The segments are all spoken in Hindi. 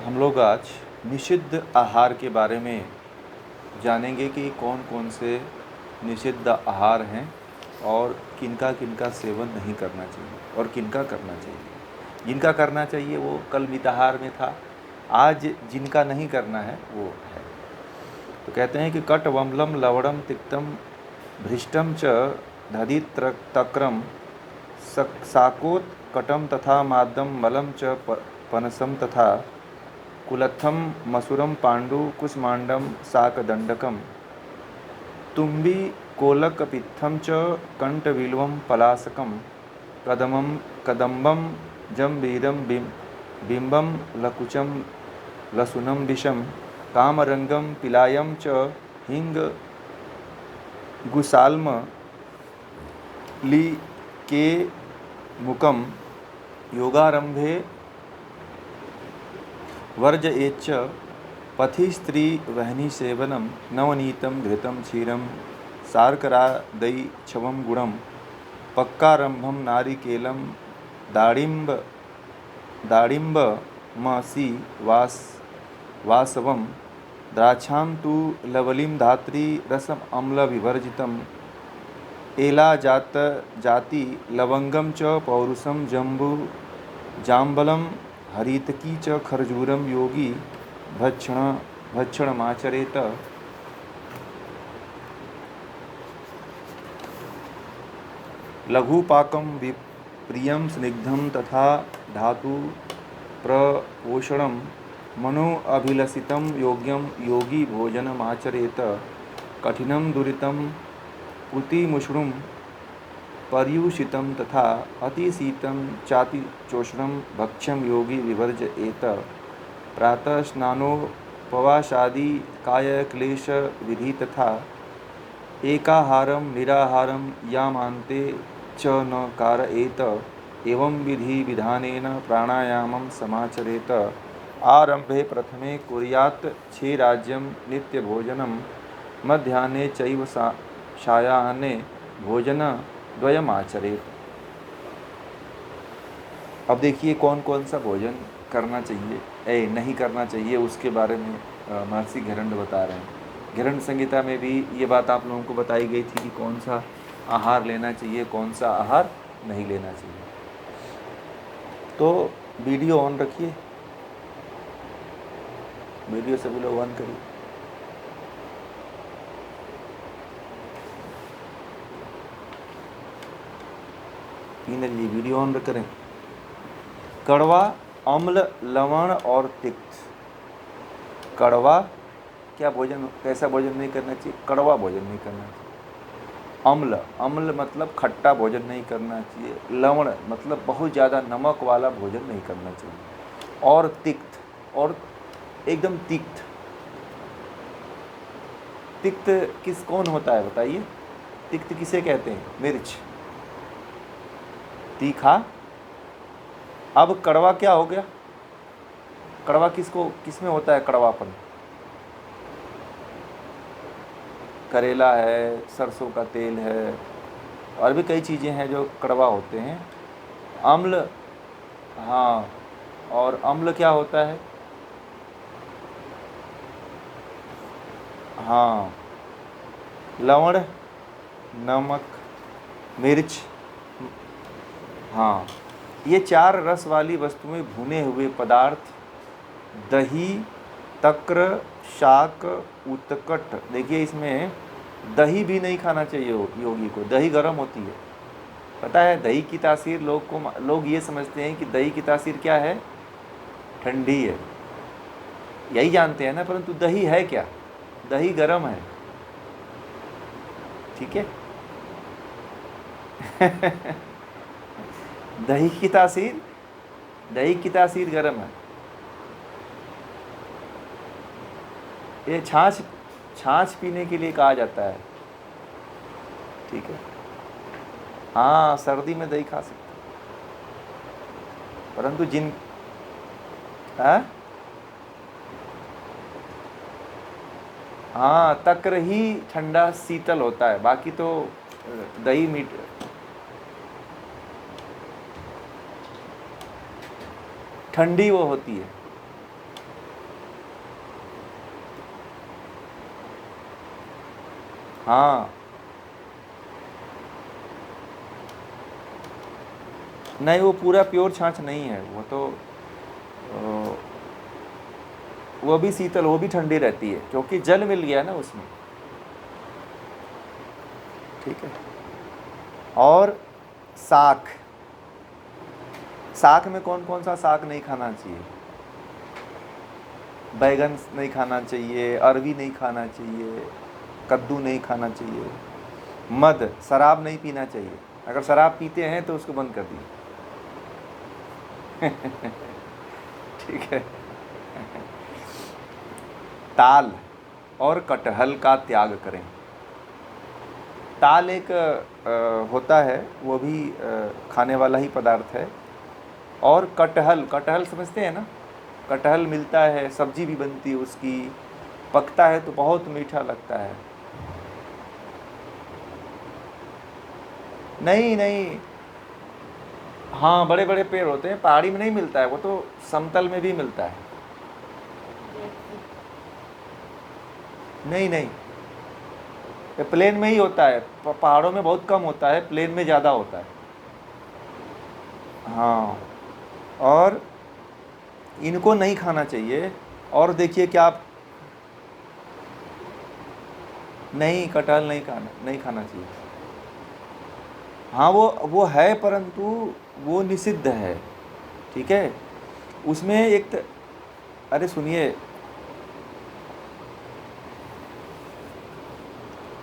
हम लोग आज निषिद्ध आहार के बारे में जानेंगे कि कौन कौन से निषिद्ध आहार हैं और किनका किनका सेवन नहीं करना चाहिए और किनका करना चाहिए। जिनका करना चाहिए वो कल मिताहार में था, आज जिनका नहीं करना है वो है। तो कहते हैं कि कट वम्लम लवणम तिक्तम भ्रिष्टम च दधितक्रम साकोत कटम तथा मादम मलम च पनसम तथा कुलत्थम मसुरम पांडु कुसमांडम साकदंडकम तुम्बी कोलकपित्थम च कंठविल्वम पलासकम कदम्बम जम्बीरम बिंबम लकुचम लसुनम दिशम कामरंगम पिलायम च हिंग गुसाल्म ली के मुकम योगारंभे वर्ज एच पथि स्त्री वहनी सेवनम नवनीतम घृतम क्षीरम सार्करादयी छवम गुणम पक्कारंभम नारिकेलम दाड़िंब मसी वासवम द्राक्षां तु लवलीम धात्री रसम अम्ल विवर्जितम एला जाति लवंगम च पौरुषम जम्बू जाम्बलम हरितकी च खरजूरम योगी भक्षणमाचरेत। लघुपाकं विप्रियं स्निग्धं तथा धातु प्रपोषणं मनो अभिलषितं योग्यं योगी भोजनमाचरेत। कठिनं दुरितं पुतिमुष्णुं पर्युषितं तथा अतिशीतं चातिचोष्णं भक्ष्यं योगी विवर्जयेत। प्रातः स्नानोपवासादि कायक्लेश विधि तथा एकाहारं निराहारं यामान्ते च न कारयेत। एवं विधि विधानेन प्राणायामं समाचरेत। आरंभे प्रथमे कुर्यात् क्षीराज्यं नित्यभोजनं मध्याह्ने चैव सायाह्ने भोजन द्वयमाचरेत। अब देखिए कौन कौन सा भोजन करना चाहिए नहीं करना चाहिए, उसके बारे में महर्षि घेरंड बता रहे हैं। घेरंड संहिता में भी ये बात आप लोगों को बताई गई थी कि कौन सा आहार लेना चाहिए, कौन सा आहार नहीं लेना चाहिए। तो वीडियो ऑन रखिए, वीडियो सभी लोग ऑन करिए। जी वीडियो ऑन करें। कड़वा, अम्ल, लवण और तिक्त। कड़वा क्या भोजन, कैसा भोजन नहीं करना चाहिए? कड़वा भोजन नहीं करना चाहिए। अम्ल, अम्ल मतलब खट्टा भोजन नहीं करना चाहिए। लवण मतलब बहुत ज़्यादा नमक वाला भोजन नहीं करना चाहिए। और तिक्त, और एकदम तिक्त। तिक्त कौन होता है बताइए? तिक्त किसे कहते हैं? मिर्च, तीखा। अब कड़वा क्या हो गया? कड़वा किसमें होता है कड़वापन? करेला है, सरसों का तेल है, और भी कई चीज़ें हैं जो कड़वा होते हैं। अम्ल, हाँ, और अम्ल क्या होता है? हाँ, लवण, नमक, मिर्च, हाँ, ये चार रस वाली वस्तुएं, भुने हुए पदार्थ, दही, तक्र, शाक, उत्कट। देखिए इसमें दही भी नहीं खाना चाहिए योगी को, दही गर्म होती है। पता है दही की तासीर लोग ये समझते हैं कि दही की तासीर क्या है? ठंडी है, यही जानते हैं ना, परंतु दही है क्या? दही गर्म है, ठीक है। दही की तासीर गर्म है। ये छाछ पीने के लिए कहा जाता है, ठीक है। हाँ, सर्दी में दही खा सकते, परंतु हाँ, तक्र ही ठंडा शीतल होता है, बाकी तो दही मीठ ठंडी वो होती है। हाँ, नहीं वो पूरा प्योर छाछ नहीं है, वो तो वो भी शीतल, वो भी ठंडी रहती है क्योंकि जल मिल गया ना उसमें। ठीक है। और साग, साग में कौन कौन सा साग नहीं खाना चाहिए? बैगन नहीं खाना चाहिए, अरवी नहीं खाना चाहिए, कद्दू नहीं खाना चाहिए। मद, शराब नहीं पीना चाहिए। अगर शराब पीते हैं तो उसको बंद कर दिए। ठीक है। ताल और कटहल का त्याग करें। ताल एक होता है, वो भी खाने वाला ही पदार्थ है। और कटहल, कटहल समझते हैं ना? कटहल मिलता है, सब्जी भी बनती है उसकी, पकता है तो बहुत मीठा लगता है। नहीं नहीं, हाँ बड़े बड़े पेड़ होते हैं, पहाड़ी में नहीं मिलता है, वो तो समतल में भी मिलता है। नहीं नहीं, ये प्लेन में ही होता है, पहाड़ों में बहुत कम होता है, प्लेन में ज़्यादा होता है। हाँ, और इनको नहीं खाना चाहिए। और देखिए क्या आप, नहीं कटहल नहीं खाना चाहिए। हाँ वो है, परंतु वो निषिद्ध है। ठीक है। उसमें अरे सुनिए,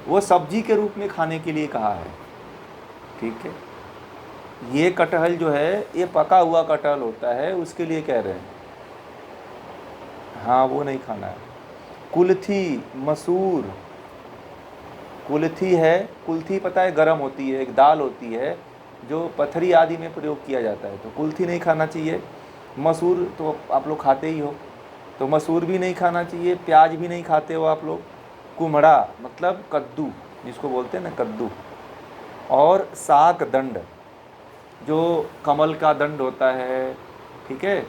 वो सब्जी के रूप में खाने के लिए कहा है। ठीक है। ये कटहल जो है, ये पका हुआ कटहल होता है, उसके लिए कह रहे हैं। हाँ वो नहीं खाना है। कुल्थी, मसूर, कुल्थी है, कुल्थी पता है गरम होती है, एक दाल होती है जो पथरी आदि में प्रयोग किया जाता है, तो कुल्थी नहीं खाना चाहिए। मसूर तो आप लोग खाते ही हो, तो मसूर भी नहीं खाना चाहिए। प्याज भी नहीं खाते हो आप लोग। कुम्हड़ा मतलब कद्दू, जिसको बोलते हैं ना कद्दू। और साग दंड, जो कमल का दंड होता है, ठीक है,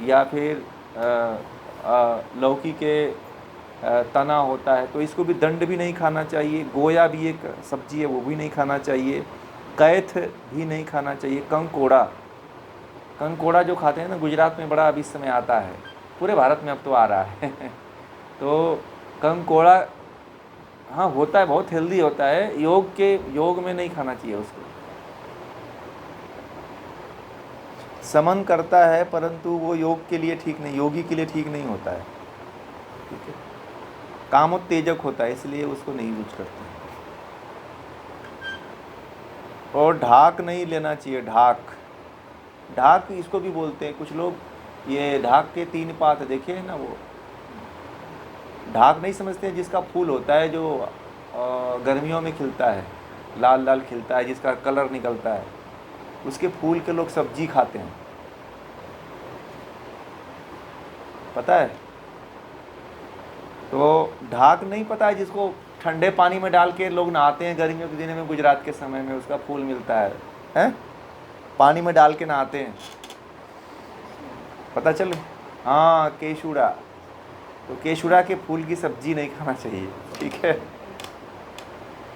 या फिर लौकी के तना होता है, तो इसको भी दंड भी नहीं खाना चाहिए। गोया भी एक सब्जी है, वो भी नहीं खाना चाहिए। कैथ भी नहीं खाना चाहिए। कंकोड़ा, कंकोड़ा जो खाते हैं ना, गुजरात में बड़ा अभी इस समय आता है, पूरे भारत में अब तो आ रहा है। तो कंकोड़ा, हाँ होता है, बहुत हेल्दी होता है, योग में नहीं खाना चाहिए उसको। समन करता है, परंतु वो योग के लिए ठीक नहीं, योगी के लिए ठीक नहीं होता है। ठीक है। कामोत्तेजक होता है, इसलिए उसको नहीं यूज करते। और ढाक नहीं लेना चाहिए। ढाक, ढाक इसको भी बोलते हैं कुछ लोग, ये ढाक के 3 पात देखे हैं ना, वो ढाक नहीं समझते हैं, जिसका फूल होता है जो गर्मियों में खिलता है, लाल लाल खिलता है, जिसका कलर निकलता है, उसके फूल के लोग सब्जी खाते हैं, पता है? तो ढाक नहीं पता है, जिसको ठंडे पानी में डाल के लोग नहाते हैं गर्मियों के दिनों में, गुजरात के समय में उसका फूल मिलता है, हैं? पानी में डाल के नहाते हैं, पता चले? हाँ केशुड़ा, तो केशुड़ा के फूल की सब्जी नहीं खाना चाहिए। ठीक है,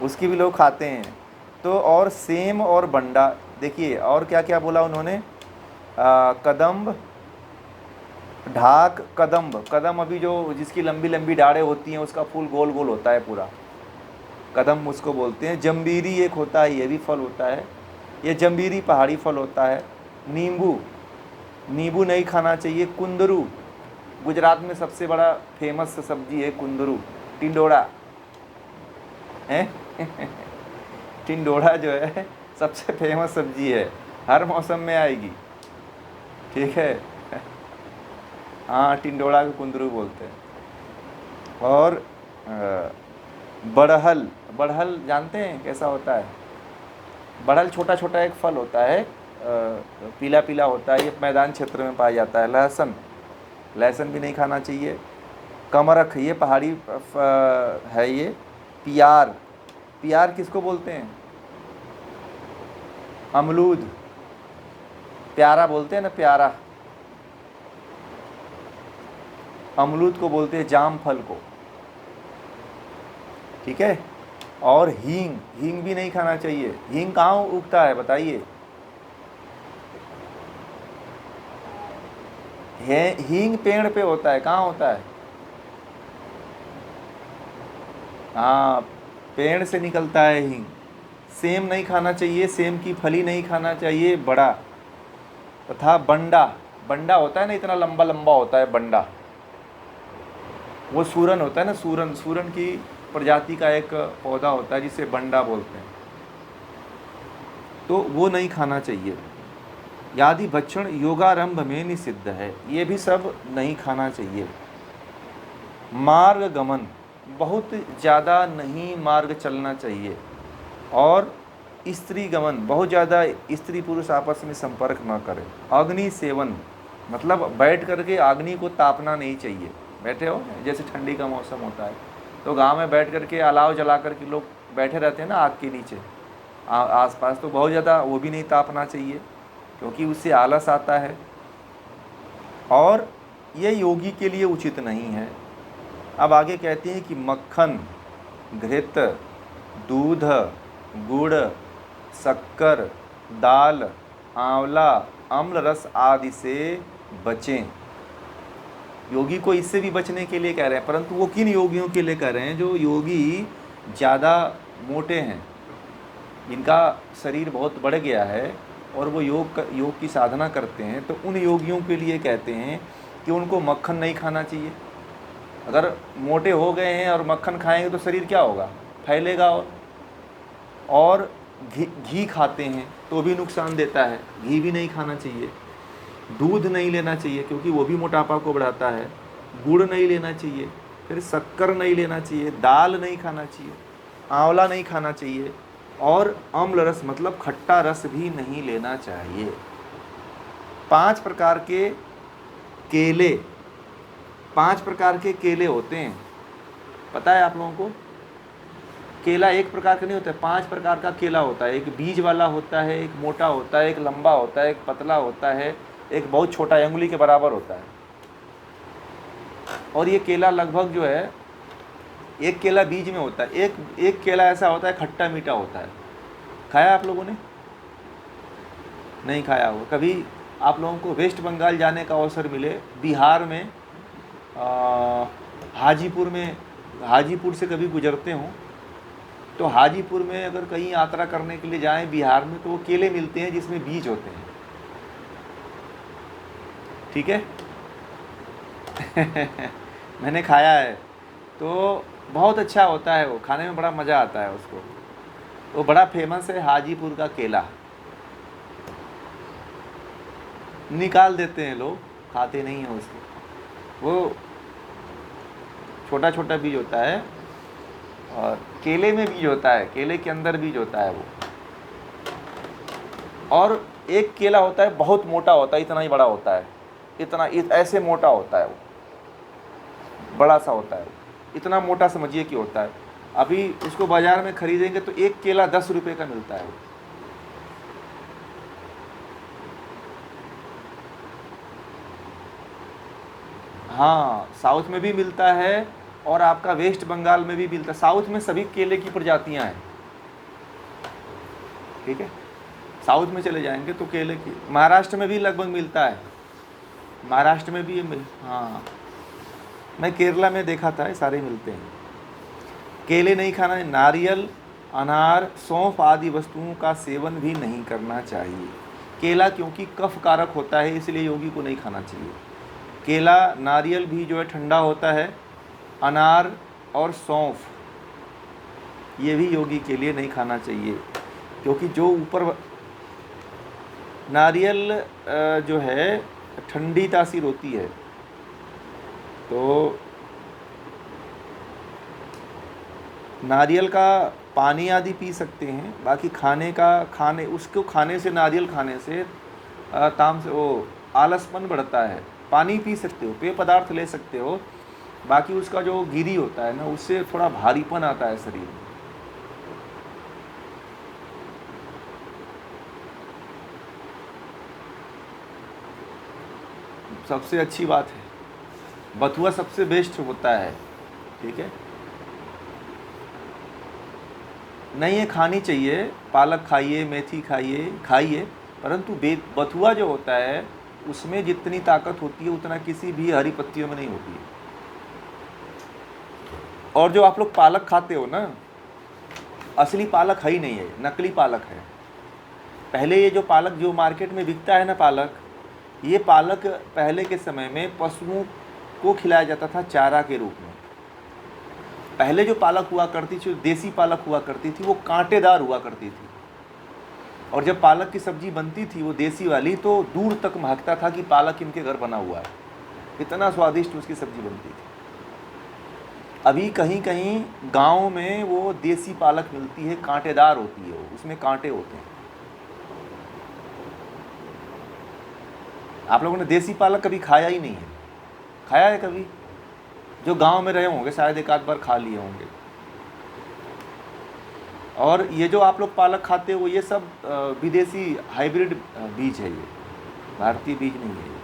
उसकी भी लोग खाते हैं। तो और सेम और बंडा, देखिए और क्या क्या बोला उन्होंने, कदम्ब, ढाक, कदम्ब, कदम अभी जो जिसकी लंबी लंबी डाढ़ें होती हैं, उसका फूल गोल गोल होता है पूरा, कदम उसको बोलते हैं। जम्बीरी एक होता है, ये भी फल होता है, ये जम्बीरी पहाड़ी फल होता है। नींबू, नींबू नहीं खाना चाहिए। कुंदरू, गुजरात में सबसे बड़ा फेमस सब्जी है कुंदरू, टिंडोड़ा है। टिंडोड़ा जो है सबसे फेमस सब्जी है, हर मौसम में आएगी। ठीक है। हाँ टिंडोड़ा को कुंदरू बोलते हैं। और बड़हल, बड़हल जानते हैं कैसा होता है? बड़हल छोटा छोटा एक फल होता है, पीला पीला होता है, ये मैदान क्षेत्र में पाया जाता है। लहसुन, लहसुन भी नहीं खाना चाहिए। कमरख, ये पहाड़ी है ये। पियार, पियार किसको बोलते हैं? अमरूद, प्यारा बोलते हैं ना, प्यारा। अमरूद को बोलते हैं जाम फल को। ठीक है। और हींग, हींग भी नहीं खाना चाहिए। हींग कहाँ उगता है बताइए? हींग पेड़ पे होता है, कहाँ होता है? हाँ, पेड़ से निकलता है हींग। सेम नहीं खाना चाहिए, सेम की फली नहीं खाना चाहिए, बड़ा। तथा बंडा, बंडा होता है ना, इतना लंबा लंबा होता है बंडा, वो सूरन होता है ना, सूरन, सूरन की प्रजाति का एक पौधा होता है जिसे बंडा बोलते हैं, तो वो नहीं खाना चाहिए। यादि भक्षण योगारंभ में निषिद्ध है, ये भी सब नहीं खाना चाहिए। मार्ग गमन, बहुत ज़्यादा नहीं मार्ग चलना चाहिए। और स्त्री गमन, बहुत ज़्यादा स्त्री पुरुष आपस में संपर्क न करें। अग्नि सेवन, मतलब बैठ करके अग्नि को तापना नहीं चाहिए। बैठे हो, जैसे ठंडी का मौसम होता है तो गांव में बैठ करके अलाव जला करके लोग बैठे रहते हैं ना आग के नीचे आसपास, तो बहुत ज़्यादा वो भी नहीं तापना चाहिए क्योंकि उससे आलस आता है और ये योगी के लिए उचित नहीं है। अब आगे कहते हैं कि मक्खन, घृत, दूध, गुड़, शक्कर, दाल, आंवला, अम्ल रस आदि से बचें। योगी को इससे भी बचने के लिए कह रहे हैं, परंतु वो किन योगियों के लिए कह रहे हैं? जो योगी ज़्यादा मोटे हैं, जिनका शरीर बहुत बढ़ गया है और वो योग की साधना करते हैं, तो उन योगियों के लिए कहते हैं कि उनको मक्खन नहीं खाना चाहिए। अगर मोटे हो गए हैं और मक्खन खाएंगे तो शरीर क्या होगा? फैलेगा। और घी खाते हैं तो भी नुकसान देता है, घी भी नहीं खाना चाहिए। दूध नहीं लेना चाहिए क्योंकि वो भी मोटापा को बढ़ाता है। गुड़ नहीं लेना चाहिए, फिर शक्कर नहीं लेना चाहिए, दाल नहीं खाना चाहिए, आंवला नहीं खाना चाहिए, और अम्ल रस मतलब खट्टा रस भी नहीं लेना चाहिए। 5 प्रकार के केले, 5 प्रकार के केले होते हैं, पता है आप लोगों को? केला एक प्रकार का नहीं होता है, 5 प्रकार का केला होता है। एक बीज वाला होता है, एक मोटा होता है, एक लंबा होता है, एक पतला होता है, एक बहुत छोटा अंगुली के बराबर होता है। और ये केला लगभग जो है, एक केला बीज में होता है, एक केला ऐसा होता है खट्टा मीठा होता है। खाया आप लोगों ने? नहीं खाया होगा। कभी आप लोगों को वेस्ट बंगाल जाने का अवसर मिले, बिहार में हाजीपुर से कभी गुजरते हों, तो हाजीपुर में अगर कहीं यात्रा करने के लिए जाएं बिहार में, तो वो केले मिलते हैं जिसमें बीज होते हैं, ठीक है? मैंने खाया है, तो बहुत अच्छा होता है, वो खाने में बड़ा मज़ा आता है उसको। वो बड़ा फेमस है हाजीपुर का केला। निकाल देते हैं लोग, खाते नहीं हैं उसको। वो छोटा छोटा बीज होता है और केले में बीज होता है, केले के अंदर बीज होता है वो। और एक केला होता है बहुत मोटा होता है, इतना ही बड़ा होता है, ऐसे मोटा होता है, वो बड़ा सा होता है, इतना मोटा समझिए कि होता है। अभी उसको बाज़ार में ख़रीदेंगे तो एक केला 10 रुपये का मिलता है वो। हाँ, साउथ में भी मिलता है और आपका वेस्ट बंगाल में भी मिलता है। साउथ में सभी केले की प्रजातियां हैं, ठीक है? साउथ में चले जाएंगे तो केले की, महाराष्ट्र में भी लगभग मिलता है, महाराष्ट्र में भी हाँ, मैं केरला में देखा था, सारे मिलते हैं। केले नहीं खाना है। नारियल, अनार, सौंफ आदि वस्तुओं का सेवन भी नहीं करना चाहिए। केला क्योंकि कफ कारक होता है, इसलिए योगी को नहीं खाना चाहिए। केला, नारियल भी जो है ठंडा होता है, अनार और सौंफ ये भी योगी के लिए नहीं खाना चाहिए, क्योंकि जो ऊपर नारियल जो है ठंडी तासीर होती है, तो नारियल का पानी आदि पी सकते हैं। बाकी उसको खाने से, नारियल खाने से ताम से वो आलसपन बढ़ता है। पानी पी सकते हो, पेय पदार्थ ले सकते हो, बाकी उसका जो गिरी होता है ना, उससे थोड़ा भारीपन आता है शरीर में। सबसे अच्छी बात है, बथुआ सबसे बेस्ट होता है, ठीक है? नहीं, ये खानी चाहिए, पालक खाइए, मेथी खाइए, खाइए, परंतु बथुआ जो होता है उसमें जितनी ताकत होती है उतना किसी भी हरी पत्तियों में नहीं होती है। और जो आप लोग पालक खाते हो ना, असली पालक है ही नहीं है, नकली पालक है। पहले ये जो पालक जो मार्केट में बिकता है ना पालक, ये पालक पहले के समय में पशुओं को खिलाया जाता था चारा के रूप में। पहले जो पालक हुआ करती थी, देसी पालक हुआ करती थी, वो कांटेदार हुआ करती थी। और जब पालक की सब्जी बनती थी वो देसी वाली, तो दूर तक महकता था कि पालक इनके घर बना हुआ है, इतना स्वादिष्ट उसकी सब्जी बनती थी। अभी कहीं कहीं गांव में वो देसी पालक मिलती है, कांटेदार होती है, वो उसमें कांटे होते हैं। आप लोगों ने देसी पालक कभी खाया ही नहीं है? खाया है कभी? जो गांव में रहे होंगे शायद एक आध बार खा लिए होंगे। और ये जो आप लोग पालक खाते हो ये सब विदेशी हाइब्रिड बीज है, ये भारतीय बीज नहीं है,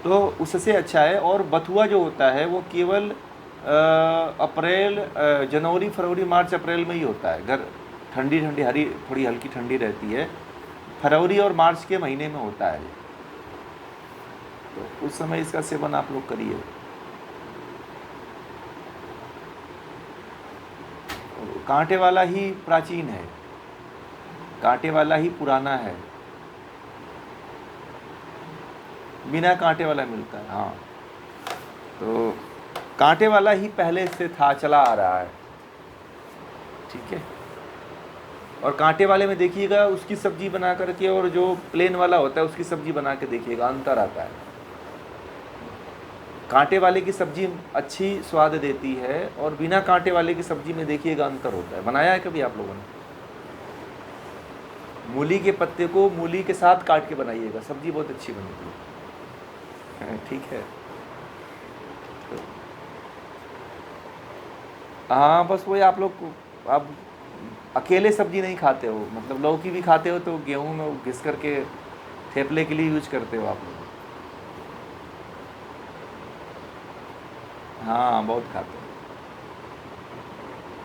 तो उससे अच्छा है। और बथुआ जो होता है वो केवल अप्रैल, जनवरी, फरवरी, मार्च, अप्रैल में ही होता है। घर ठंडी ठंडी हरी थोड़ी हल्की ठंडी रहती है, फरवरी और मार्च के महीने में होता है, तो उस समय इसका सेवन आप लोग करिए। कांटे वाला ही प्राचीन है, कांटे वाला ही पुराना है, बिना कांटे वाला मिलता है। हाँ, तो कांटे वाला ही पहले से था, चला आ रहा है, ठीक है। और कांटे वाले में देखिएगा उसकी सब्जी बना करके, और जो प्लेन वाला होता है उसकी सब्जी बना के देखिएगा, अंतर आता है। कांटे वाले की सब्जी अच्छी स्वाद देती है, और बिना कांटे वाले की सब्जी में देखिएगा अंतर होता है। बनाया है कभी आप लोगों ने? मूली के पत्ते को मूली के साथ काट के बनाइएगा, सब्जी बहुत अच्छी बनती है, ठीक है। हाँ, बस वही आप लोग अब अकेले सब्जी नहीं खाते हो, मतलब लौकी भी खाते हो तो गेहूं में घिस करके थेपले के लिए यूज करते हो आप लोग। हाँ, बहुत खाते हो।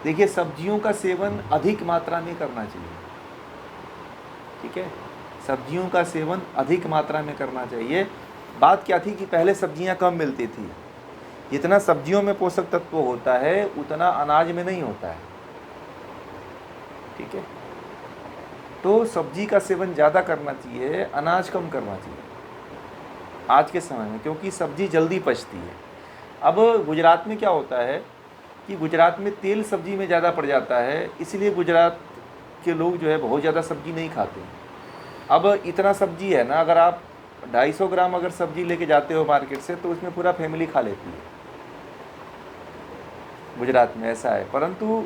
देखिए, सब्जियों का सेवन अधिक मात्रा में करना चाहिए, ठीक है। सब्जियों का सेवन अधिक मात्रा में करना चाहिए। बात क्या थी कि पहले सब्जियां कम मिलती थी, जितना सब्जियों में पोषक तत्व होता है उतना अनाज में नहीं होता है, ठीक है। तो सब्जी का सेवन ज़्यादा करना चाहिए, अनाज कम करना चाहिए आज के समय में, क्योंकि सब्जी जल्दी पचती है। अब गुजरात में क्या होता है कि गुजरात में तेल सब्जी में ज़्यादा पड़ जाता है, इसलिए गुजरात के लोग जो है बहुत ज़्यादा सब्जी नहीं खाते। अब इतना सब्जी है ना, अगर आप 250 ग्राम अगर सब्जी लेके जाते हो मार्केट से, तो उसमें पूरा फैमिली खा लेती है। गुजरात में ऐसा है। परंतु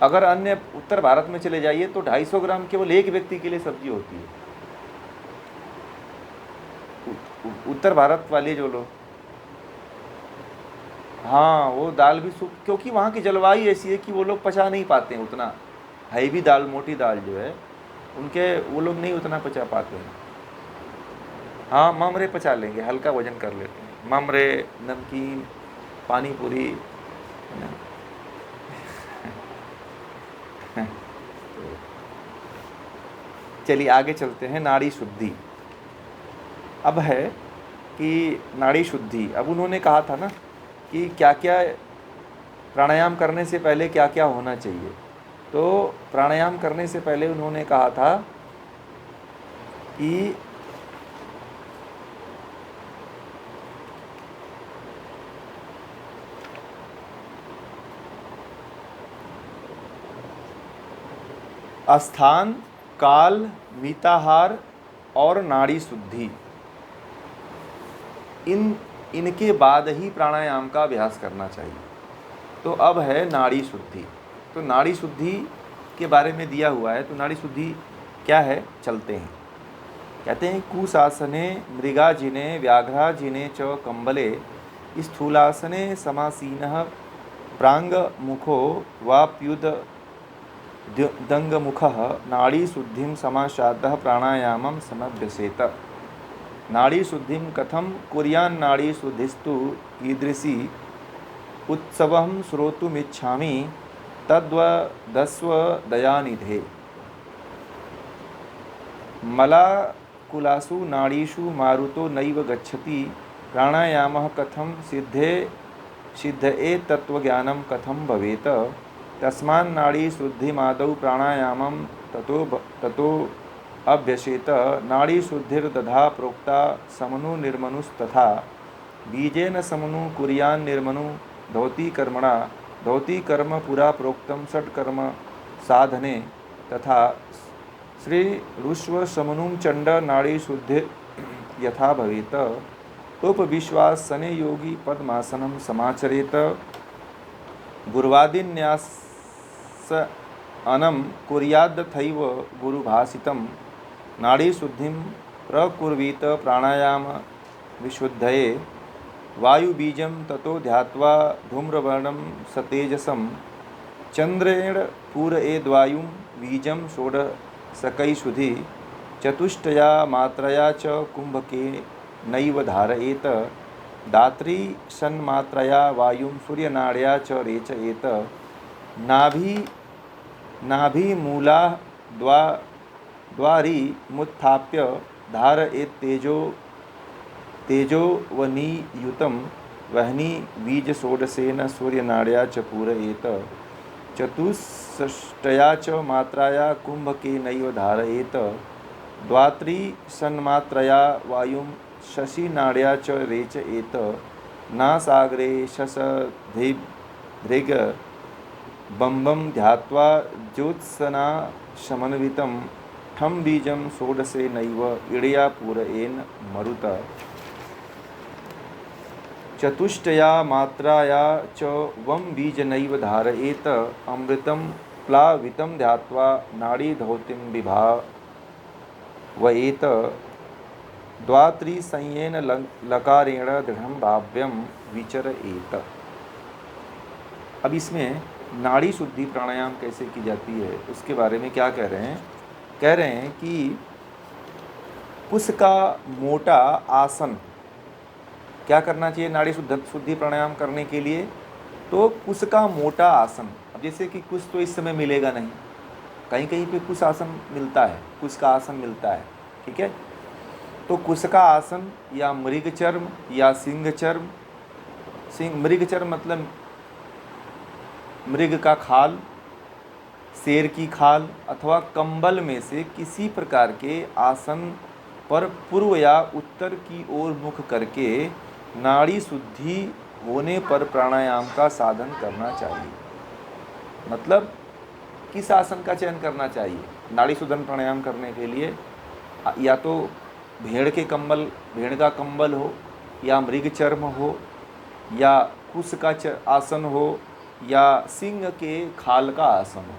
अगर अन्य उत्तर भारत में चले जाइए तो 250 ग्राम केवल एक व्यक्ति के लिए सब्जी होती है। उत्तर भारत वाले जो लोग, हाँ, वो दाल भी क्योंकि वहाँ की जलवायु ऐसी है कि वो लोग पचा नहीं पाते हैं उतना हैवी दाल, मोटी दाल जो है उनके, वो लोग नहीं उतना पचा पाते हैं। हाँ, ममरे पचा लेंगे, हल्का वजन कर लेते हैं, ममरे, नमकीन, पानी पूरी, है ना। चलिए आगे चलते हैं। नाड़ी शुद्धि अब है कि नाड़ी शुद्धि, अब उन्होंने कहा था ना कि क्या क्या प्राणायाम करने से पहले क्या क्या होना चाहिए। तो प्राणायाम करने से पहले उन्होंने कहा था कि स्थान, काल, मिताहार और नाड़ी शुद्धि, इनके बाद ही प्राणायाम का अभ्यास करना चाहिए। तो अब है नाड़ी शुद्धि। तो नाड़ी शुद्धि के बारे में दिया हुआ है, तो नाड़ी शुद्धि क्या है, चलते हैं। कहते हैं कुशासने मृगाजिने व्याघ्राजिने च कंबले स्थूलासने समासीनः प्रांग मुखो वाप्युद दंगमुखः नाड़ी शुद्धिं समाश्राद्धः प्राणायामं समभ्यसेत। नाड़ी शुद्धिं कथं कुर्यान् नाड़ी शुद्धिस्तु कीदृशी उत्सवं श्रोतुमिच्छामि तद्वदस्व दयानिधे। मलाकुलासु नाड़ीषु मारुतो नैव गच्छति, प्राणायामः कथं सिद्धये तत्त्वज्ञानं कथं भवेत्। तस्मान्नाड़ी शुद्धिमादौ प्राणायामं ततो अभ्यसेत। नाड़ी शुद्धिर्दधा प्रोक्ता समनु निर्मनुस्तथा, बीजेन समनु कुर्यान् निर्मनु धौति कर्मणा। धौति कर्म पुरा प्रोक्तं षट्कर्म साधने, तथा श्री ऋष्व समनुं चंड नाड़ी शुद्धि यथा भवेत। उपविश्वास शने योगी पद्मासनं समाचरेत। गुरुवादिन्यास अनं कुर्यादथैव गुरुभाषितं। नाड़ी शुद्धिं प्रकुर्वीत प्राणायाम विशुद्धये। वायुबीजं ततो ध्यात्वा धूम्रवर्णं सतेजसं। चंद्रेण पूरयेद्वायुं बीजं षोडशकैषुधि। चतुष्टया मात्रया च कुंभके नैव धारयेत। दात्री सन्मात्रया वायुं सूर्यनाड्या च रेचयेत। नाभिमूला द्वारीमुत्थाप्य धारयेत्तेजो तेजोवनीयुतं। वह्नि बीज षोडशेन सूर्यनाड्या च पूरयेत। चतुष्षष्ट्या च मात्रया कुंभके नैव धारयेत। द्वात्री सन्मात्रया वायुं शशिनाड्या च रेचयेत। नासाग्रे शशधृग बम्बं ध्यात्वा ज्योत्सना समन्वितं। ठं बीजं षोडशे नैव इडया पूरयेन मरुत। चतुष्टया मात्राया च वं बीज नैव धारयेत। अमृतं प्लावितं ध्यात्वा नाड़ी धौतिं विभावयेत। द्वात्रिसंयेन लकारेण दृढ़ं भाव्यं विचरयेत। अब इसमें नाड़ी शुद्धि प्राणायाम कैसे की जाती है उसके बारे में क्या कह रहे हैं। कह रहे हैं कि कुश का मोटा आसन क्या करना चाहिए नाड़ी शुद्धि प्राणायाम करने के लिए। तो कुश का मोटा आसन, अब जैसे कि कुश तो इस समय मिलेगा नहीं, कहीं कहीं पे कुश आसन मिलता है, कुश का आसन मिलता है, ठीक है। तो कुश का आसन या मृग चर्म या सिंह चर्म, मृग चर्म मतलब मृग का खाल, शेर की खाल अथवा कंबल में से किसी प्रकार के आसन पर पूर्व या उत्तर की ओर मुख करके नाड़ी शुद्धि होने पर प्राणायाम का साधन करना चाहिए। मतलब किस आसन का चयन करना चाहिए नाड़ी शुद्धन प्राणायाम करने के लिए। या तो भेड़ का कंबल हो, या मृग चर्म हो, या कुश का आसन हो, या सिंह के खाल का आसन हो।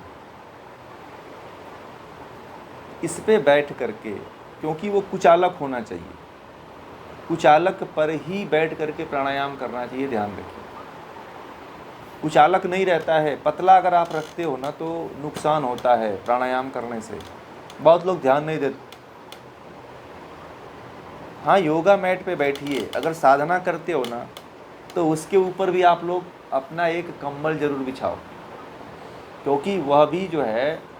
इस पे बैठ करके, क्योंकि वो कुचालक होना चाहिए, कुचालक पर ही बैठ करके प्राणायाम करना चाहिए, ध्यान रखिए। कुचालक नहीं रहता है, पतला अगर आप रखते हो ना तो नुकसान होता है प्राणायाम करने से, बहुत लोग ध्यान नहीं देते। हाँ, योगा मैट पे बैठिए, अगर साधना करते हो ना तो उसके ऊपर भी आप लोग अपना एक कंबल जरूर बिछाओ, क्योंकि वह भी जो है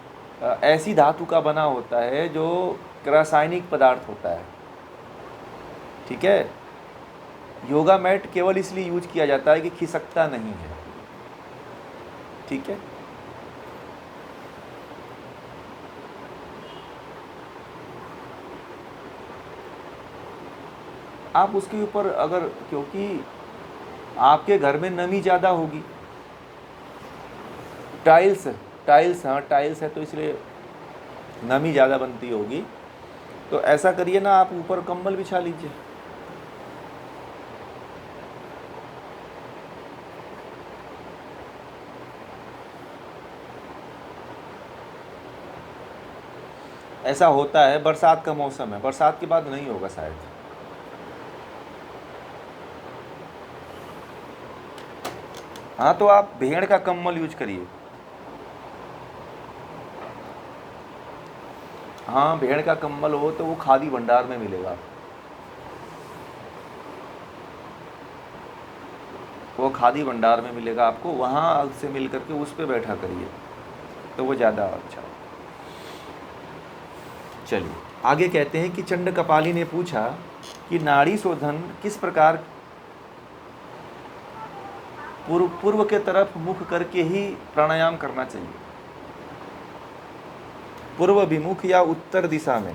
ऐसी धातु का बना होता है जो रासायनिक पदार्थ होता है, ठीक है। योगा मैट केवल इसलिए यूज किया जाता है कि खिसकता नहीं है, ठीक है। आप उसके ऊपर अगर, क्योंकि आपके घर में नमी ज़्यादा होगी, टाइल्स है तो इसलिए नमी ज़्यादा बनती होगी, तो ऐसा करिए ना, आप ऊपर कंबल बिछा लीजिए। ऐसा होता है, बरसात का मौसम है, बरसात के बाद नहीं होगा शायद। हाँ, तो आप भेड़ का कंबल यूज करिए। हाँ, भेड़ का कंबल हो तो वो खादी भंडार में मिलेगा, वो खादी भंडार में मिलेगा आपको, वहाँ से मिल करके उस पर बैठा करिए तो वो ज़्यादा अच्छा। चलिए आगे कहते हैं कि चंड कपाली ने पूछा कि नाड़ी शोधन किस प्रकार पूर्व के तरफ मुख करके ही प्राणायाम करना चाहिए, पूर्व विमुख या उत्तर दिशा में,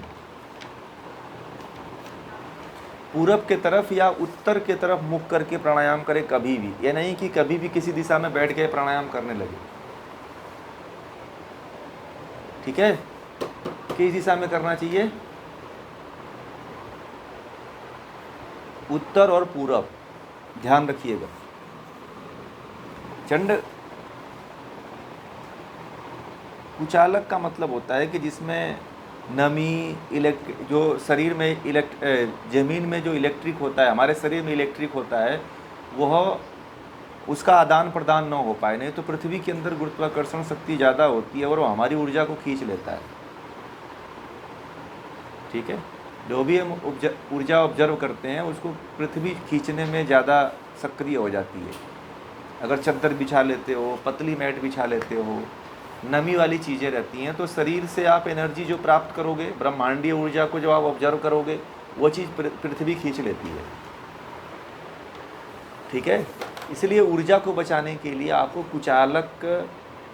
पूरब के तरफ या उत्तर के तरफ मुख करके प्राणायाम करें कभी भी। यह नहीं कि कभी भी किसी दिशा में बैठ के प्राणायाम करने लगे। ठीक है, किस दिशा में करना चाहिए? उत्तर और पूरब, ध्यान रखिएगा। चंड कुचालक का मतलब होता है कि जिसमें नमी, जो शरीर में जमीन में जो इलेक्ट्रिक होता है, हमारे शरीर में इलेक्ट्रिक होता है, वह उसका आदान प्रदान न हो पाए। नहीं तो पृथ्वी के अंदर गुरुत्वाकर्षण शक्ति ज़्यादा होती है और वो हमारी ऊर्जा को खींच लेता है। ठीक है, जो भी हम ऊर्जा ऑब्जर्व करते हैं उसको पृथ्वी खींचने में ज़्यादा सक्रिय हो जाती है। अगर चद्दर बिछा लेते हो, पतली मैट बिछा लेते हो, नमी वाली चीज़ें रहती हैं, तो शरीर से आप एनर्जी जो प्राप्त करोगे, ब्रह्मांडीय ऊर्जा को जो आप ऑब्जर्व करोगे, वो चीज़ पृथ्वी खींच लेती है। ठीक है, इसलिए ऊर्जा को बचाने के लिए आपको कुचालक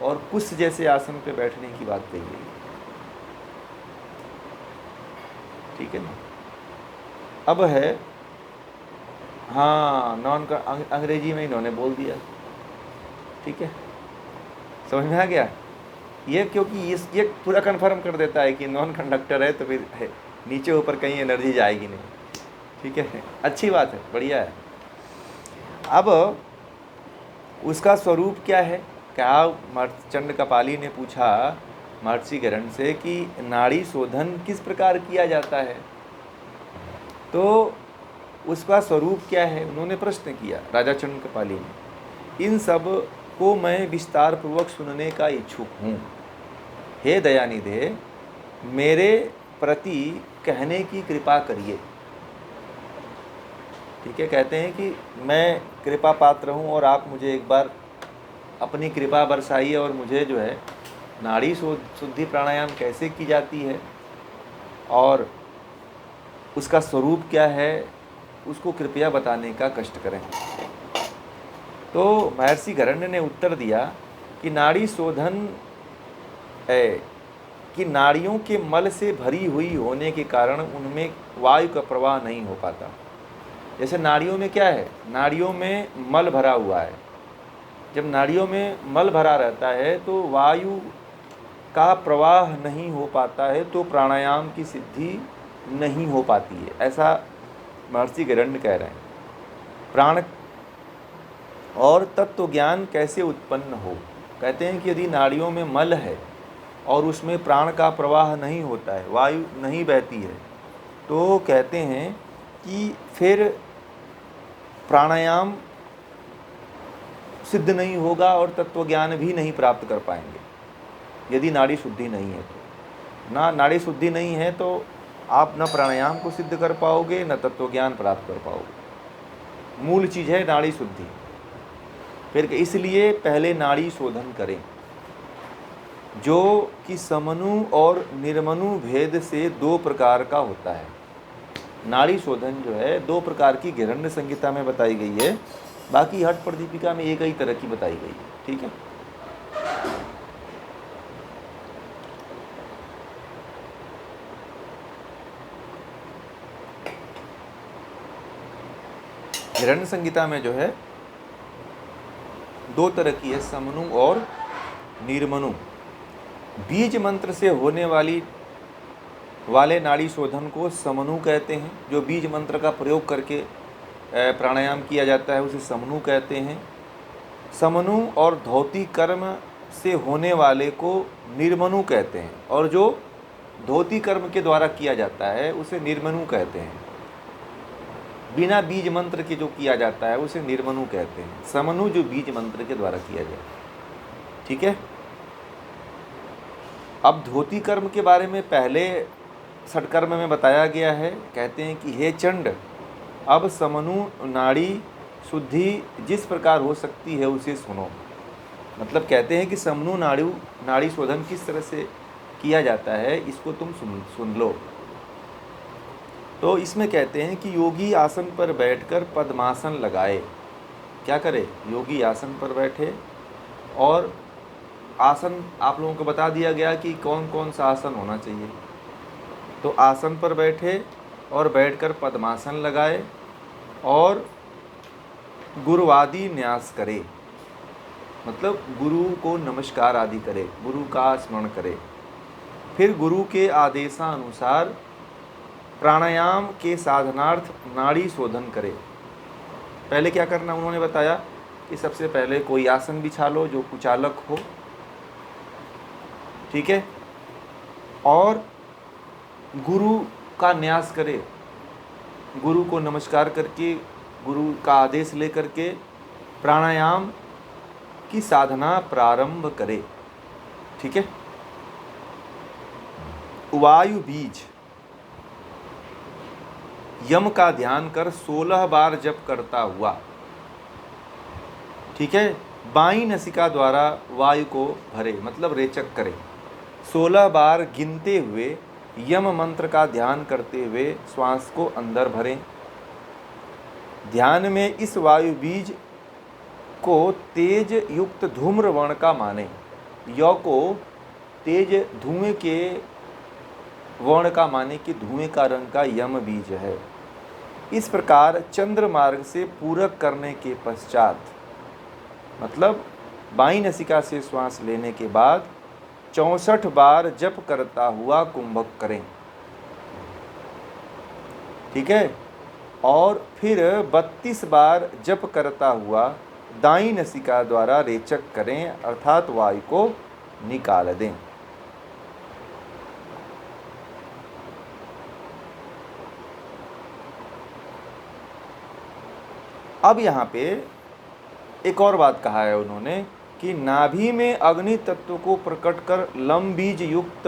और कुश जैसे आसन पे बैठने की बात कही गई। ठीक है ना। अब है, हाँ, नॉन का अंग्रेजी में इन्होंने बोल दिया। ठीक है, समझ में आ गया ये, क्योंकि ये पूरा कंफर्म कर देता है कि नॉन कंडक्टर है तो फिर है, नीचे ऊपर कहीं एनर्जी जाएगी नहीं। ठीक है, अच्छी बात है, बढ़िया है। अब उसका स्वरूप क्या है? क्या चंड कपाली ने पूछा महर्षि गरुड़ से कि नाड़ी शोधन किस प्रकार किया जाता है, तो उसका स्वरूप क्या है? उन्होंने प्रश्न किया राजा चंड कपाली ने। इन सब को मैं विस्तार पूर्वक सुनने का इच्छुक हूँ। हे दयानिधे, मेरे प्रति कहने की कृपा करिए। ठीक है, कहते हैं कि मैं कृपा पात्र हूँ और आप मुझे एक बार अपनी कृपा बरसाइए और मुझे जो है नाड़ी शुद्धि प्राणायाम कैसे की जाती है और उसका स्वरूप क्या है, उसको कृपया बताने का कष्ट करें। तो महर्षि गरुड़ ने उत्तर दिया कि नाड़ी शोधन है कि नाड़ियों के मल से भरी हुई होने के कारण उनमें वायु का प्रवाह नहीं हो पाता। जैसे नाड़ियों में क्या है? नाड़ियों में मल भरा हुआ है। जब नाड़ियों में मल भरा रहता है तो वायु का प्रवाह नहीं हो पाता है, तो प्राणायाम की सिद्धि नहीं हो पाती है। ऐसा महर्षि गरुड़ कह रहे हैं। प्राण और तत्व ज्ञान कैसे उत्पन्न हो? कहते हैं कि यदि नाड़ियों में मल है और उसमें प्राण का प्रवाह नहीं होता है, वायु नहीं बहती है, तो कहते हैं कि फिर प्राणायाम सिद्ध नहीं होगा और तत्व ज्ञान भी नहीं प्राप्त कर पाएंगे। यदि नाड़ी शुद्धि नहीं है तो, नाड़ी शुद्धि नहीं है तो आप न प्राणायाम को सिद्ध कर पाओगे, न तत्व ज्ञान प्राप्त कर पाओगे। मूल चीज़ है नाड़ी शुद्धि। फिर इसलिए पहले नाड़ी शोधन करें, जो कि समनु और निर्मनु भेद से 2 प्रकार का होता है। नाड़ी शोधन जो है 2 प्रकार की हिरण्य संहिता में बताई गई है, बाकी हठ प्रदीपिका में एक ही तरह की बताई गई है। ठीक है, हिरण्य संहिता में जो है 2 तरह की है, समनु और निर्मनु। बीज मंत्र से होने वाले नाड़ी शोधन को समनु कहते हैं। जो बीज मंत्र का प्रयोग करके प्राणायाम किया जाता है उसे समनु कहते हैं। समनु और धौती कर्म से होने वाले को निर्मनु कहते हैं, और जो धौती कर्म के द्वारा किया जाता है उसे निर्मनु कहते हैं। बिना बीज मंत्र के जो किया जाता है उसे निर्मनु कहते हैं। समनु जो बीज मंत्र के द्वारा किया जाए। ठीक है, अब धौती कर्म के बारे में पहले षटकर्म में बताया गया है। कहते हैं कि हे चंड, अब समनु नाड़ी शुद्धि जिस प्रकार हो सकती है उसे सुनो। मतलब कहते हैं कि समनु नाड़ी शोधन किस तरह से किया जाता है, इसको तुम सुन लो। तो इसमें कहते हैं कि योगी आसन पर बैठकर पद्मासन लगाए। क्या करे? योगी आसन पर बैठे, और आसन आप लोगों को बता दिया गया कि कौन कौन सा आसन होना चाहिए। तो आसन पर बैठे और बैठकर पद्मासन लगाए और गुरुवादी न्यास करे, मतलब गुरु को नमस्कार आदि करे, गुरु का स्मरण करे। फिर गुरु के आदेशानुसार प्राणायाम के साधनार्थ नाड़ी शोधन करे। पहले क्या करना उन्होंने बताया कि सबसे पहले कोई आसन बिछा लो जो कुचालक हो, ठीक है, और गुरु का न्यास करे, गुरु को नमस्कार करके, गुरु का आदेश लेकर के प्राणायाम की साधना प्रारंभ करे। ठीक है। वायु बीज यम का ध्यान कर 16 बार जप करता हुआ, ठीक है, बाईं नसिका द्वारा वायु को भरे, मतलब रेचक करे। 16 बार गिनते हुए यम मंत्र का ध्यान करते हुए श्वास को अंदर भरें। ध्यान में इस वायु बीज को तेज युक्त धूम्र वर्ण का माने। य को तेज धुएं के वर्ण का माने कि धुएं का रंग का यम बीज है। इस प्रकार चंद्र मार्ग से पूरक करने के पश्चात, मतलब बाईं नसिका से श्वास लेने के बाद 64 बार जप करता हुआ कुंभक करें। ठीक है। और फिर 32 बार जप करता हुआ दाईं नसिका द्वारा रेचक करें, अर्थात वायु को निकाल दें। अब यहाँ पे एक और बात कहा है उन्होंने कि नाभि में अग्नि तत्व को प्रकट कर लम बीज युक्त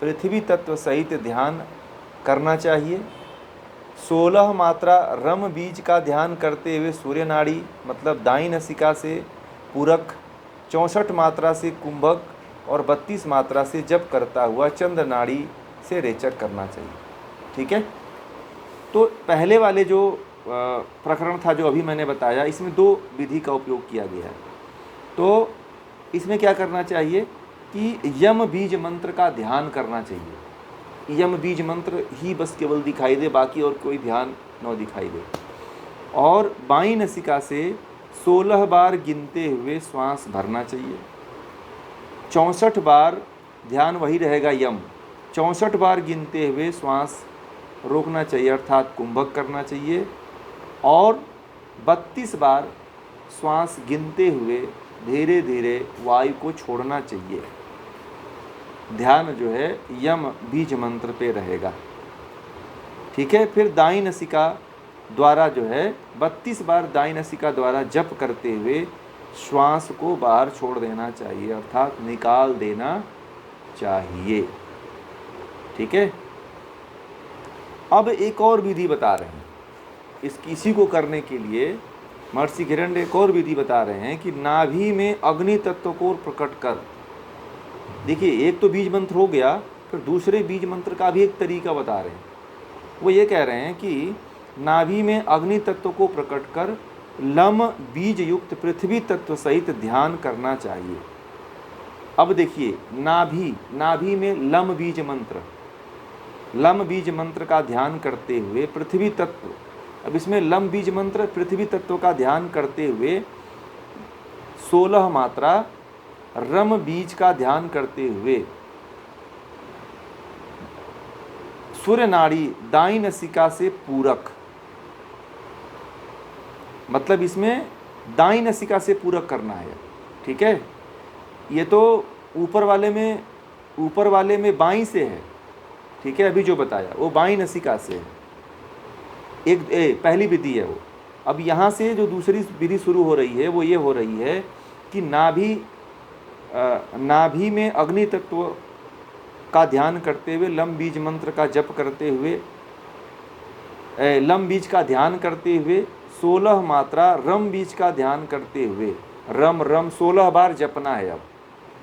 पृथ्वी तत्व सहित ध्यान करना चाहिए। 16 मात्रा रम बीज का ध्यान करते हुए सूर्य नाड़ी, मतलब दाईं नसिका से पूरक, 64 मात्रा से कुंभक और 32 मात्रा से जप करता हुआ चंद्र नाड़ी से रेचक करना चाहिए। ठीक है। तो पहले वाले जो प्रकरण था जो अभी मैंने बताया, इसमें 2 विधि का उपयोग किया गया है। तो इसमें क्या करना चाहिए कि यम बीज मंत्र का ध्यान करना चाहिए। यम बीज मंत्र ही बस केवल दिखाई दे, बाकी और कोई ध्यान न दिखाई दे। और बाईं नसिका से 16 बार गिनते हुए श्वास भरना चाहिए। 64 बार ध्यान वही रहेगा यम। 64 बार गिनते हुए श्वास रोकना चाहिए, अर्थात कुंभक करना चाहिए। और 32 बार श्वास गिनते हुए धीरे धीरे वायु को छोड़ना चाहिए। ध्यान जो है यम बीज मंत्र पे रहेगा। ठीक है। फिर दाईं नसिका द्वारा जो है 32 बार दाईं नसिका द्वारा जप करते हुए श्वास को बाहर छोड़ देना चाहिए, अर्थात निकाल देना चाहिए। ठीक है। अब एक और विधि बता रहे हैं। इसी को करने के लिए महर्षि हिरण्य एक और विधि बता रहे हैं कि नाभि में अग्नि तत्व को प्रकट कर। देखिए, एक तो बीज मंत्र हो गया, फिर दूसरे बीज मंत्र का भी एक तरीका बता रहे हैं। वो ये कह रहे हैं कि नाभि में अग्नि तत्व को प्रकट कर लम बीज युक्त पृथ्वी तत्व सहित ध्यान करना चाहिए। अब देखिए, नाभि में लम बीज मंत्र का ध्यान करते हुए पृथ्वी तत्व, अब इसमें लम बीज मंत्र पृथ्वी तत्व का ध्यान करते हुए 16 मात्रा रम बीज का ध्यान करते हुए सूर्य नाड़ी दाईं नसिका से पूरक, मतलब इसमें दाईं नसिका से पूरक करना है। ठीक है। ये तो ऊपर वाले में बाईं से है। ठीक है। अभी जो बताया वो बाईं नसिका से है, पहली विधि है वो। अब यहाँ से जो दूसरी विधि शुरू हो रही है वो ये हो रही है कि नाभि में अग्नि तत्व का ध्यान करते हुए लम बीज मंत्र का जप करते हुए लम बीज का ध्यान करते हुए 16 मात्रा रम बीज का ध्यान करते हुए, रम रम 16 बार जपना है। अब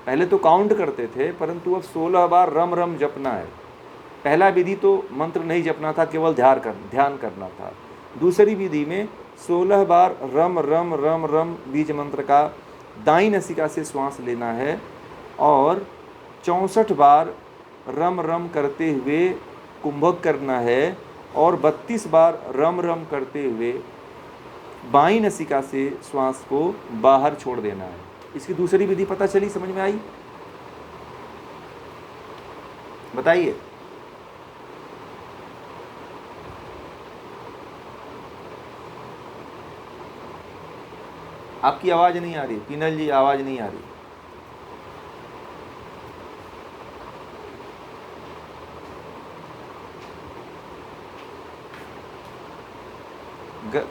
पहले तो काउंट करते थे, परंतु अब 16 बार रम रम जपना है। पहला विधि तो मंत्र नहीं जपना था, केवल ध्यान करना था। दूसरी विधि में 16 बार रम रम रम रम बीज मंत्र का दाईं नसिका से श्वास लेना है और 64 बार रम रम करते हुए कुंभक करना है और 32 बार रम रम करते हुए बाईं नसिका से श्वास को बाहर छोड़ देना है। इसकी दूसरी विधि पता चली, समझ में आई? बताइए। आपकी आवाज नहीं आ रही, पिनल जी आवाज नहीं आ रही।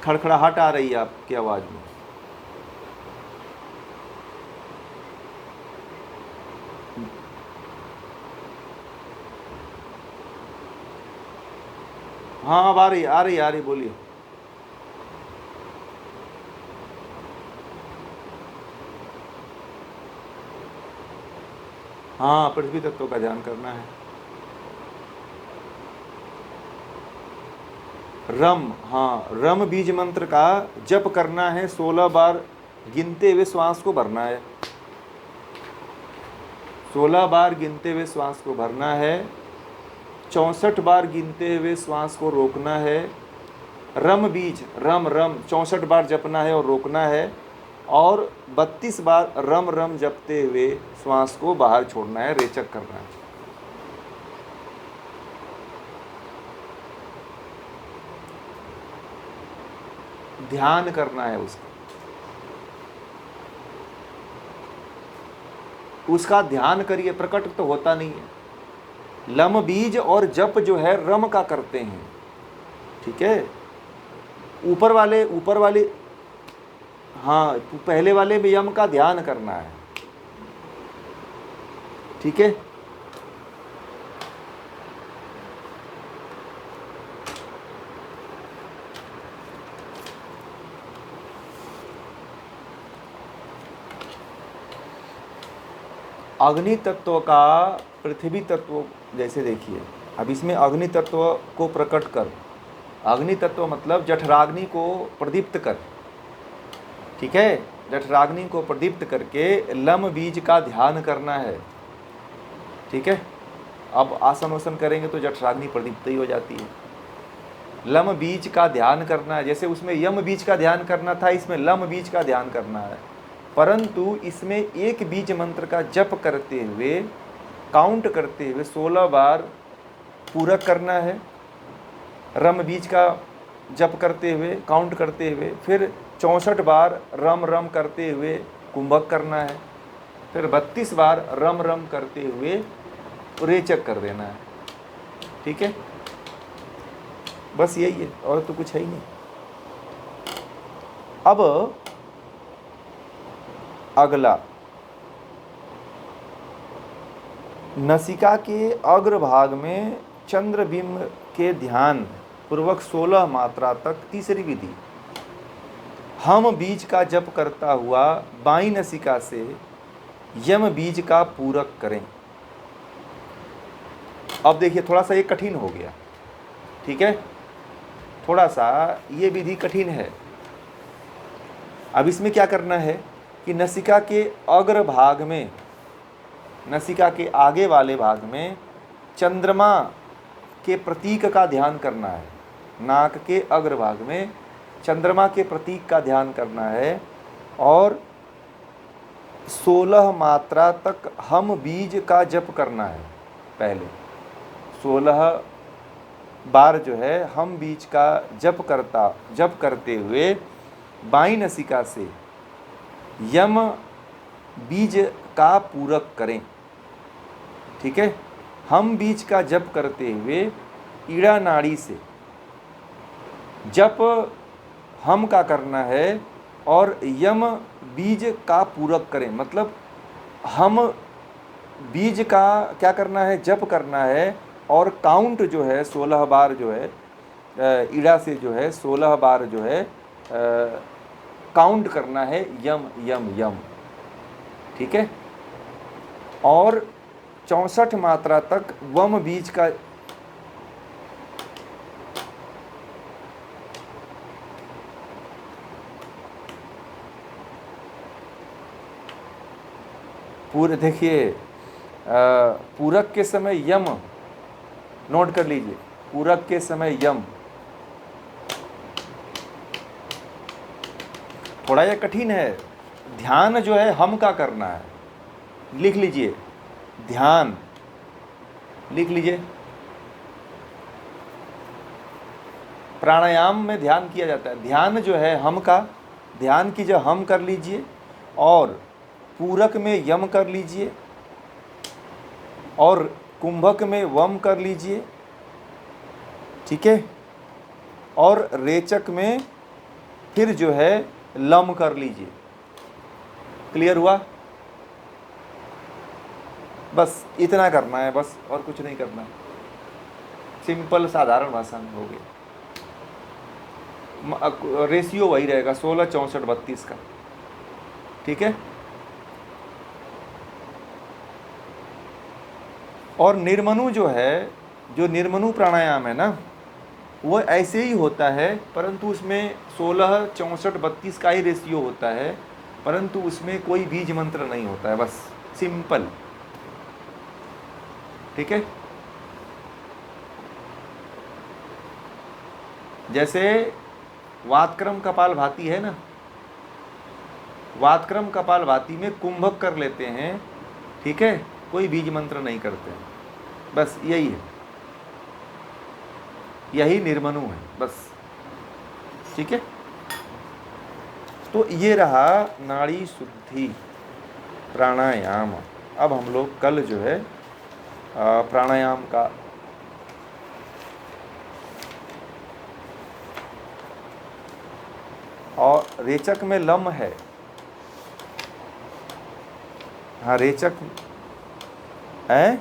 खड़खड़ाहट आ रही है आपकी आवाज में। हाँ अब आ रही आ रही बोलिए। हाँ पृथ्वी तत्व का ध्यान करना है। रम, हाँ रम बीज मंत्र का जप करना है, 16 बार गिनते हुए श्वास को भरना है। 16 बार गिनते हुए श्वास को भरना है, 64 बार गिनते हुए श्वास को रोकना है। रम बीज रम रम 64 बार जपना है और रोकना है और 32 बार रम रम जपते हुए श्वास को बाहर छोड़ना है, रेचक करना है। ध्यान करना है उसका ध्यान करिए, प्रकट तो होता नहीं है। लम बीज और जप जो है रम का करते हैं, ठीक है। ऊपर वाले हाँ पहले वाले में यम का ध्यान करना है, ठीक है। अग्नि तत्व का पृथ्वी तत्व जैसे देखिए, अब इसमें अग्नि तत्व को प्रकट कर, अग्नि तत्व मतलब जठराग्नि को प्रदीप्त कर, ठीक है। जठराग्नि को प्रदीप्त करके लम बीज का ध्यान करना है, ठीक है। अब आसन वासन करेंगे तो जठराग्नि प्रदीप्त ही हो जाती है। लम बीज का ध्यान करना है, जैसे उसमें यम बीज का ध्यान करना था, इसमें लम बीज का ध्यान करना है, परंतु इसमें एक बीज मंत्र का जप करते हुए, काउंट करते हुए 16 बार पूरक करना है। रम बीज का जप करते हुए, काउंट करते हुए, फिर 64 बार रम रम करते हुए कुंभक करना है, फिर 32 बार रम रम करते हुए रेचक कर देना है, ठीक है। बस यही है, और तो कुछ है ही नहीं। अब अगला, नसिका के अग्रभाग में चंद्रबिंब के ध्यान पूर्वक 16 मात्रा तक। तीसरी विधि, हम बीज का जप करता हुआ बाईं नसिका से यम बीज का पूरक करें। अब देखिए थोड़ा सा ये कठिन हो गया, ठीक है, थोड़ा सा ये विधि कठिन है। अब इसमें क्या करना है कि नसिका के अग्र भाग में, नसिका के आगे वाले भाग में चंद्रमा के प्रतीक का ध्यान करना है। नाक के अग्र भाग में चंद्रमा के प्रतीक का ध्यान करना है और 16 मात्रा तक हम बीज का जप करना है। पहले 16 बार जो है हम बीज का जप करते हुए बाईं नसिका से यम बीज का पूरक करें, ठीक है। हम बीज का जप करते हुए ईड़ा नाड़ी से जप हम का करना है और यम बीज का पूरक करें, मतलब हम बीज का क्या करना है, जप करना है और काउंट जो है 16 बार जो है ईड़ा से जो है 16 बार जो है काउंट करना है यम यम यम, ठीक है। और 64 मात्रा तक वम बीज का पूरे देखिए, पूरक के समय यम, नोट कर लीजिए, पूरक के समय यम। थोड़ा यह कठिन है, ध्यान जो है हम का करना है, लिख लीजिए, ध्यान लिख लीजिए। प्राणायाम में ध्यान किया जाता है, ध्यान जो है हम का, ध्यान की जो हम कर लीजिए, और पूरक में यम कर लीजिए, और कुंभक में वम कर लीजिए, ठीक है। और रेचक में फिर जो है लम कर लीजिए। क्लियर हुआ? बस इतना करना है, बस और कुछ नहीं करना, सिंपल साधारण भाषा में हो गया। रेशियो वही रहेगा 16 64 32 का, ठीक है। और निर्मनु जो है, जो निर्मनु प्राणायाम है ना, वो ऐसे ही होता है, परंतु उसमें 16 64 32 का ही रेशियो होता है, परंतु उसमें कोई बीज मंत्र नहीं होता है, बस सिंपल, ठीक है। जैसे वातक्रम कपालभाति है ना, वातक्रम कपालभाति में कुंभक कर लेते हैं, ठीक है, कोई बीज मंत्र नहीं करते हैं, बस यही है, यही निर्मनु है, बस, ठीक है। तो ये रहा नाड़ी शुद्धि प्राणायाम। अब हम लोग कल जो है प्राणायाम का और रेचक में लम है, हाँ रेचक है,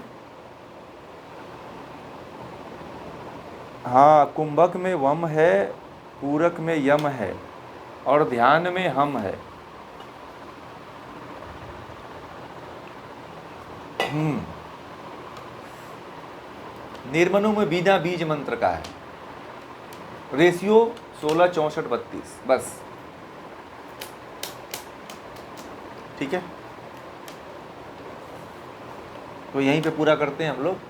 हाँ कुंभक में वम है, पूरक में यम है, और ध्यान में हम है। निर्मनु में बिना बीज मंत्र का है, रेशियो 16 64 32, बस, ठीक है। तो यहीं पे पूरा करते हैं हम लोग।